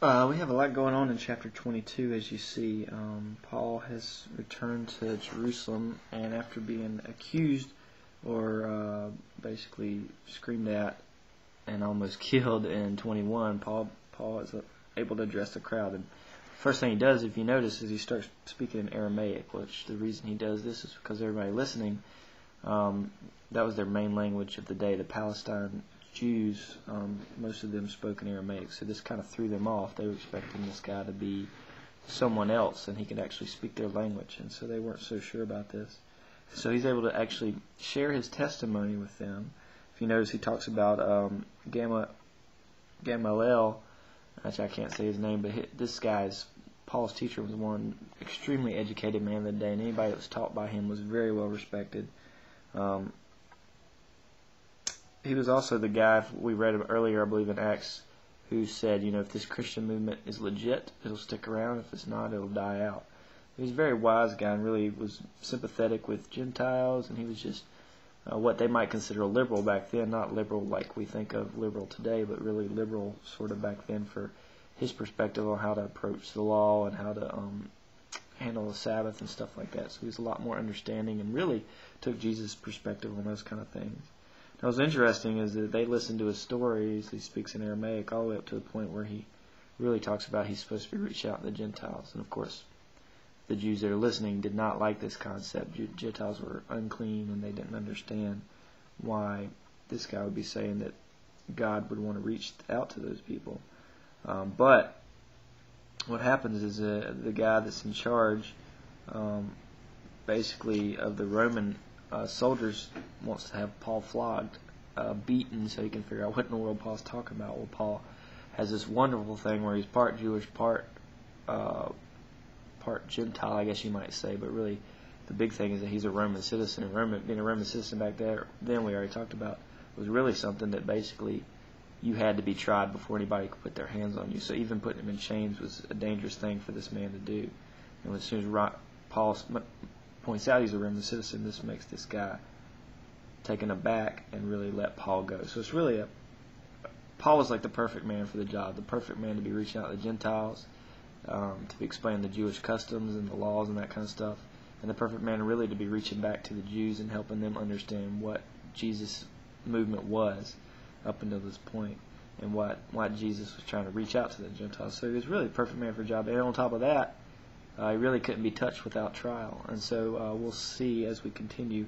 We have a lot going on in chapter 22, as you see. Paul has returned to Jerusalem, and after being accused or basically screamed at and almost killed in 21, Paul is able to address the crowd. And the first thing he does, if you notice, is he starts speaking in Aramaic, which the reason he does this is because everybody listening, that was their main language of the day. The Palestine Jews, most of them spoke in Aramaic, so this kind of threw them off. They were expecting this guy to be someone else, and he could actually speak their language, and so they weren't so sure about this. So he's able to actually share his testimony with them. If you notice, he talks about Gamaliel, which I can't say his name, but this guy's Paul's teacher was one extremely educated man of the day, and anybody that was taught by him was very well respected. He was also the guy we read earlier, I believe in Acts, who said, if this Christian movement is legit, it'll stick around. If it's not, it'll die out. He was a very wise guy and really was sympathetic with Gentiles, and he was just what they might consider a liberal back then, not liberal like we think of liberal today, but really liberal sort of back then for his perspective on how to approach the law and how to handle the Sabbath and stuff like that. So he was a lot more understanding and really took Jesus' perspective on those kind of things. Now, what's interesting is that they listened to his stories. He speaks in Aramaic all the way up to the point where he really talks about he's supposed to be reaching out to the Gentiles. And, of course, the Jews that are listening did not like this concept. Gentiles were unclean, and they didn't understand why this guy would be saying that God would want to reach out to those people. But what happens is the guy that's in charge, basically, of the Roman soldiers wants to have Paul flogged, beaten, so he can figure out what in the world Paul's talking about. Well, Paul has this wonderful thing where he's part Jewish, part Gentile, I guess you might say, but really the big thing is that he's a Roman citizen. And being a Roman citizen back then we already talked about, was really something that basically you had to be tried before anybody could put their hands on you. So even putting him in chains was a dangerous thing for this man to do. And as soon as Paul points out he's a Roman citizen, this makes this guy taken aback and really let Paul go. So it's really Paul was like the perfect man for the job, the perfect man to be reaching out to the Gentiles, to be explaining the Jewish customs and the laws and that kind of stuff, and the perfect man really to be reaching back to the Jews and helping them understand what Jesus' movement was up until this point and why Jesus was trying to reach out to the Gentiles. So he was really the perfect man for the job. And on top of that, he really couldn't be touched without trial. And so we'll see as we continue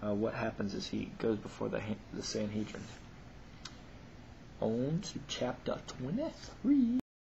what happens as he goes before the Sanhedrin. On to chapter 23.